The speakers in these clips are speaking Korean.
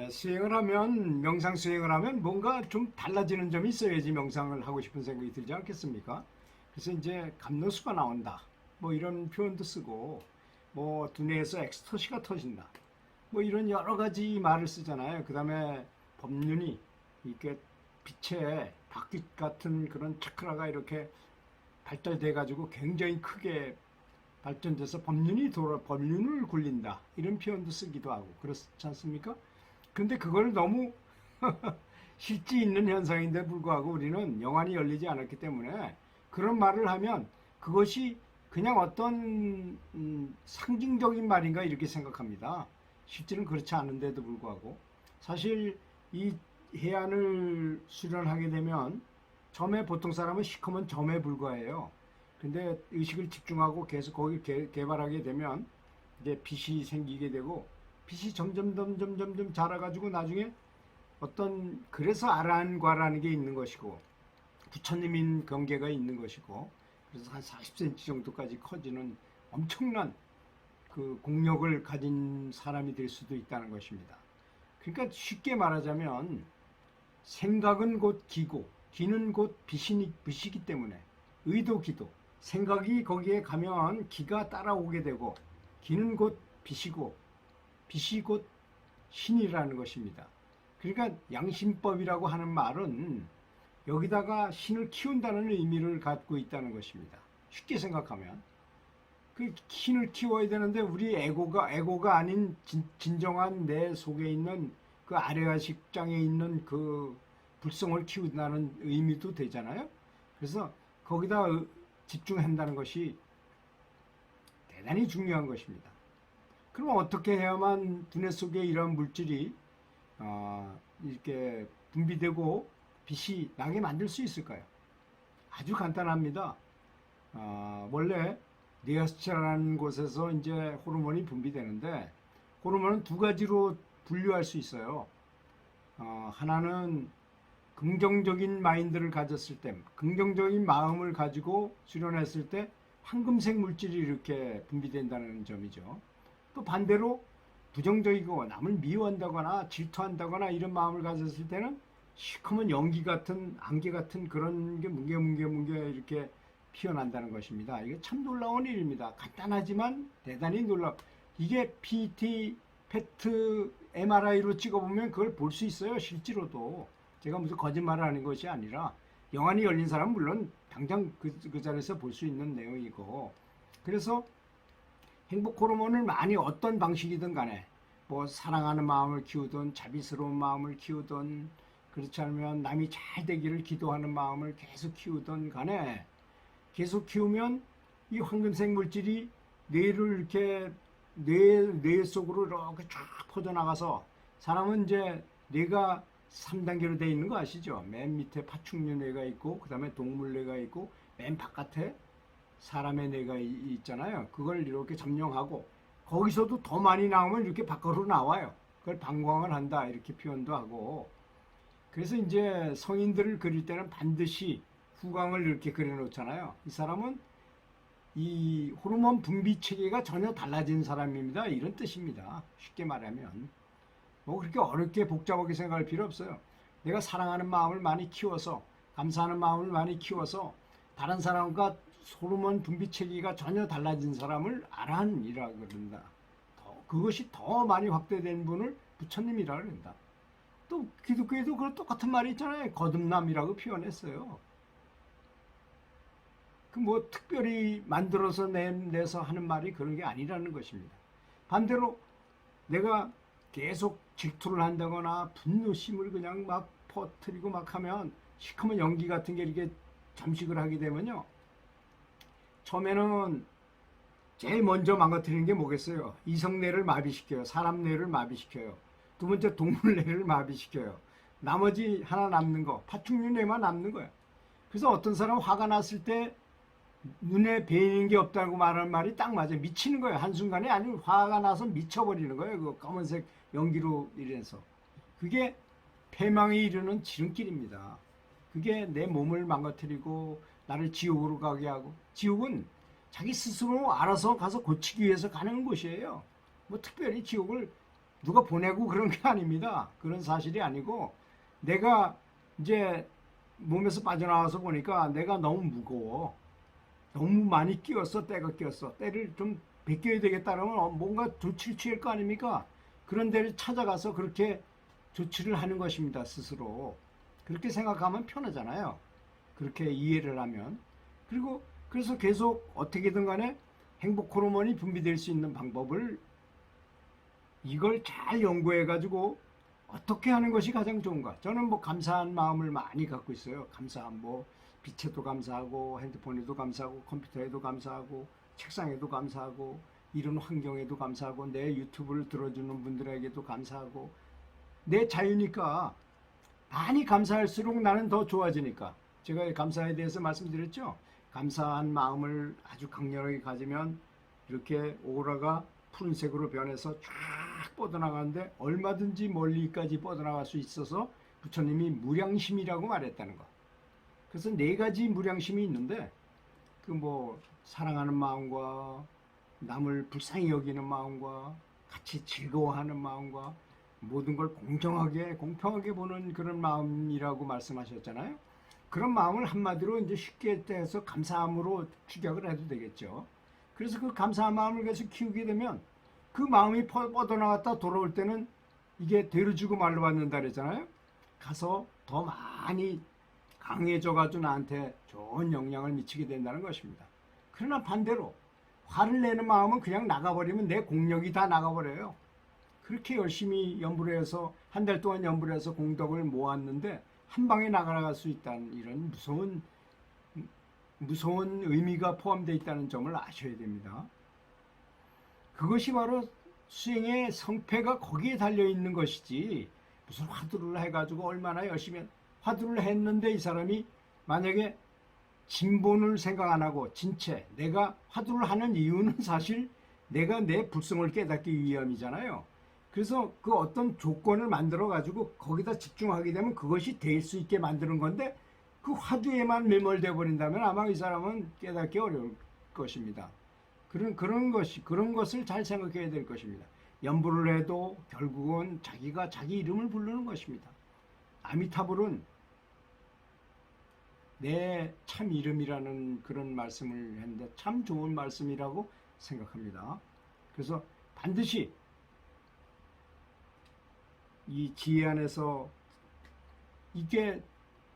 수행을 하면, 명상 수행을 하면 뭔가 좀 달라지는 점이 있어야지 명상을 하고 싶은 생각이 들지 않겠습니까? 그래서 이제 감노수가 나온다. 뭐 이런 표현도 쓰고, 뭐 두뇌에서 엑스터시가 터진다. 뭐 이런 여러 가지 말을 쓰잖아요. 그 다음에 법륜이 이렇게 빛의 박빛 같은 그런 차크라가 이렇게 발달돼 가지고 굉장히 크게 발전돼서 법륜을 굴린다. 이런 표현도 쓰기도 하고 그렇지 않습니까? 근데 그걸 너무 실제 있는 현상인데 불구하고 우리는 영안이 열리지 않았기 때문에 그런 말을 하면 그것이 그냥 어떤 상징적인 말인가 이렇게 생각합니다. 실제는 그렇지 않은데도 불구하고 사실 이 해안을 수련하게 되면 처음에 보통 사람은 시커먼 점에 불과해요. 근데 의식을 집중하고 계속 거기 개발하게 되면 이제 빛이 생기게 되고 빛이 점점 자라가지고 나중에 어떤 그래서 아란과라는 게 있는 것이고 부처님인 경계가 있는 것이고 그래서 한 40cm 정도까지 커지는 엄청난 그 공력을 가진 사람이 될 수도 있다는 것입니다. 그러니까 쉽게 말하자면 생각은 곧 기고 기는 곧 빛이기 때문에 의도 기도 생각이 거기에 가면 기가 따라오게 되고 기는 곧 빛이고 빛이 곧 신이라는 것입니다. 그러니까 양심법이라고 하는 말은 여기다가 신을 키운다는 의미를 갖고 있다는 것입니다. 쉽게 생각하면 그 신을 키워야 되는데 우리 에고가 아닌 진정한 내 속에 있는 그 아래아식장에 있는 그 불성을 키운다는 의미도 되잖아요. 그래서 거기다 집중한다는 것이 대단히 중요한 것입니다. 그럼 어떻게 해야만 두뇌 속에 이런 물질이 이렇게 분비되고 빛이 나게 만들 수 있을까요? 아주 간단합니다. 원래 뇌하수체라는 곳에서 이제 호르몬이 분비되는데 호르몬은 두 가지로 분류할 수 있어요. 하나는 긍정적인 마인드를 가졌을 때, 긍정적인 마음을 가지고 수련했을 때 황금색 물질이 이렇게 분비된다는 점이죠. 또 반대로 부정적이고 남을 미워한다거나 질투한다거나 이런 마음을 가졌을 때는 시커먼 연기 같은 안개 같은 그런 게 뭉게뭉게 이렇게 피어난다는 것입니다. 이게 참 놀라운 일입니다. 간단하지만 대단히 이게 PT, 페트, MRI로 찍어보면 그걸 볼 수 있어요. 실제로도. 제가 무슨 거짓말을 하는 것이 아니라 영안이 열린 사람은 물론 당장 그 자리에서 볼 수 있는 내용이고 그래서 행복 호르몬을 많이 어떤 방식이든 간에 뭐 사랑하는 마음을 키우든 자비스러운 마음을 키우든 그렇지 않으면 남이 잘 되기를 기도하는 마음을 계속 키우든 간에 계속 키우면 이 황금색 물질이 뇌를 이렇게 뇌 속으로 이렇게 쫙 퍼져나가서 사람은 이제 뇌가 3단계로 되어 있는 거 아시죠? 맨 밑에 파충류 뇌가 있고 그 다음에 동물 뇌가 있고 맨 바깥에 사람의 뇌가 있잖아요. 그걸 이렇게 점령하고 거기서도 더 많이 나오면 이렇게 밖으로 나와요. 그걸 방광을 한다 이렇게 표현도 하고 그래서 이제 성인들을 그릴 때는 반드시 후광을 이렇게 그려놓잖아요. 이 사람은 이 호르몬 분비 체계가 전혀 달라진 사람입니다. 이런 뜻입니다. 쉽게 말하면 뭐 그렇게 어렵게 복잡하게 생각할 필요 없어요. 내가 사랑하는 마음을 많이 키워서 감사하는 마음을 많이 키워서 다른 사람과 호르몬 분비 체계가 전혀 달라진 사람을 아란이라 그런다. 그것이 더 많이 확대된 분을 부처님이라 그런다. 또 기독교에도 그 똑같은 말이 있잖아요. 거듭남이라고 표현했어요. 그 뭐 특별히 만들어서 내서 하는 말이 그런 게 아니라는 것입니다. 반대로 내가 계속 질투를 한다거나 분노심을 그냥 막 퍼뜨리고 막 하면 시커먼 연기 같은 게 이렇게 잠식을 하게 되면요. 처음에는 제일 먼저 망가뜨리는 게 뭐겠어요? 이성뇌를 마비시켜요. 사람 뇌를 마비시켜요. 두 번째 동물 뇌를 마비시켜요. 나머지 하나 남는 거, 파충류 뇌만 남는 거예요. 그래서 어떤 사람 화가 났을 때 눈에 베이는 게 없다고 말하는 말이 딱 맞아요. 미치는 거예요. 한순간에 아니면 화가 나서 미쳐버리는 거예요. 그 검은색 연기로 이래서. 그게 패망에 이르는 지름길입니다. 그게 내 몸을 망가뜨리고 나를 지옥으로 가게 하고 지옥은 자기 스스로 알아서 가서 고치기 위해서 가는 곳이에요. 뭐 특별히 지옥을 누가 보내고 그런 게 아닙니다. 그런 사실이 아니고 내가 이제 몸에서 빠져나와서 보니까 내가 너무 무거워. 너무 많이 끼웠어. 때가 끼웠어. 때를 좀 벗겨야 되겠다면 뭔가 조치를 취할 거 아닙니까? 그런 데를 찾아가서 그렇게 조치를 하는 것입니다. 스스로. 그렇게 생각하면 편하잖아요. 그렇게 이해를 하면. 그리고 그래서 계속 어떻게든 간에 행복 호르몬이 분비될 수 있는 방법을 이걸 잘 연구해 가지고 어떻게 하는 것이 가장 좋은가? 저는 뭐 감사한 마음을 많이 갖고 있어요. 감사한 뭐 빛에도 감사하고 핸드폰에도 감사하고 컴퓨터에도 감사하고 책상에도 감사하고 이런 환경에도 감사하고 내 유튜브를 들어주는 분들에게도 감사하고 내 자유니까 많이 감사할수록 나는 더 좋아지니까 제가 감사에 대해서 말씀드렸죠. 감사한 마음을 아주 강렬하게 가지면 이렇게 오라가 푸른색으로 변해서 쫙 뻗어나가는데 얼마든지 멀리까지 뻗어나갈 수 있어서 부처님이 무량심이라고 말했다는 거. 그래서 네 가지 무량심이 있는데 그 뭐 사랑하는 마음과 남을 불쌍히 여기는 마음과 같이 즐거워하는 마음과 모든 걸 공정하게 공평하게 보는 그런 마음이라고 말씀하셨잖아요. 그런 마음을 한마디로 이제 쉽게 해서 감사함으로 축약을 해도 되겠죠. 그래서 그 감사한 마음을 계속 키우게 되면 그 마음이 뻗어나갔다 돌아올 때는 이게 되로 주고 말로 받는다 그랬잖아요. 가서 더 많이 강해져가지고 나한테 좋은 영향을 미치게 된다는 것입니다. 그러나 반대로 화를 내는 마음은 그냥 나가버리면 내 공력이 다 나가버려요. 그렇게 열심히 연구를 해서 한 달 동안 연구를 해서 공덕을 모았는데 한 방에 나가갈 수 있다는 이런 무서운 의미가 포함되어 있다는 점을 아셔야 됩니다. 그것이 바로 수행의 성패가 거기에 달려 있는 것이지 무슨 화두를 해가지고 얼마나 열심히 화두를 했는데 이 사람이 만약에 진본을 생각 안 하고 진체 내가 화두를 하는 이유는 사실 내가 내 불성을 깨닫기 위함이잖아요. 그래서 그 어떤 조건을 만들어 가지고 거기다 집중하게 되면 그것이 될 수 있게 만드는 건데 그 화두에만 매몰돼 버린다면 아마 이 사람은 깨닫기 어려울 것입니다. 그런 것을 잘 생각해야 될 것입니다. 연부를 해도 결국은 자기가 자기 이름을 부르는 것입니다. 아미타불은 내 참 이름이라는 그런 말씀을 했는데 참 좋은 말씀이라고 생각합니다. 그래서 반드시 이 지혜 안에서 이게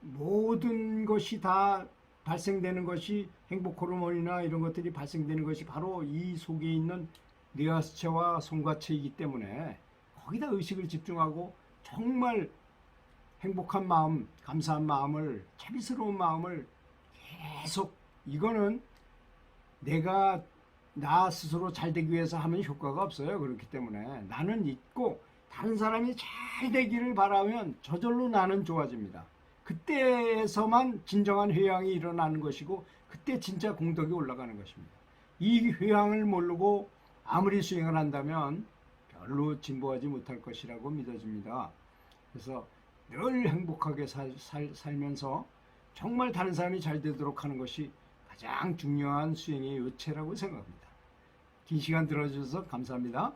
모든 것이 다 발생되는 것이 행복 호르몬이나 이런 것들이 발생되는 것이 바로 이 속에 있는 뇌하수체와 송과체이기 때문에 거기다 의식을 집중하고 정말 행복한 마음, 감사한 마음을, 자비스러운 마음을 계속 이거는 내가 나 스스로 잘 되기 위해서 하면 효과가 없어요. 그렇기 때문에 나는 있고 다른 사람이 잘 되기를 바라면 저절로 나는 좋아집니다. 그때에서만 진정한 회향이 일어나는 것이고 그때 진짜 공덕이 올라가는 것입니다. 이 회향을 모르고 아무리 수행을 한다면 별로 진보하지 못할 것이라고 믿어집니다. 그래서 늘 행복하게 살면서 정말 다른 사람이 잘 되도록 하는 것이 가장 중요한 수행의 요체라고 생각합니다. 긴 시간 들어주셔서 감사합니다.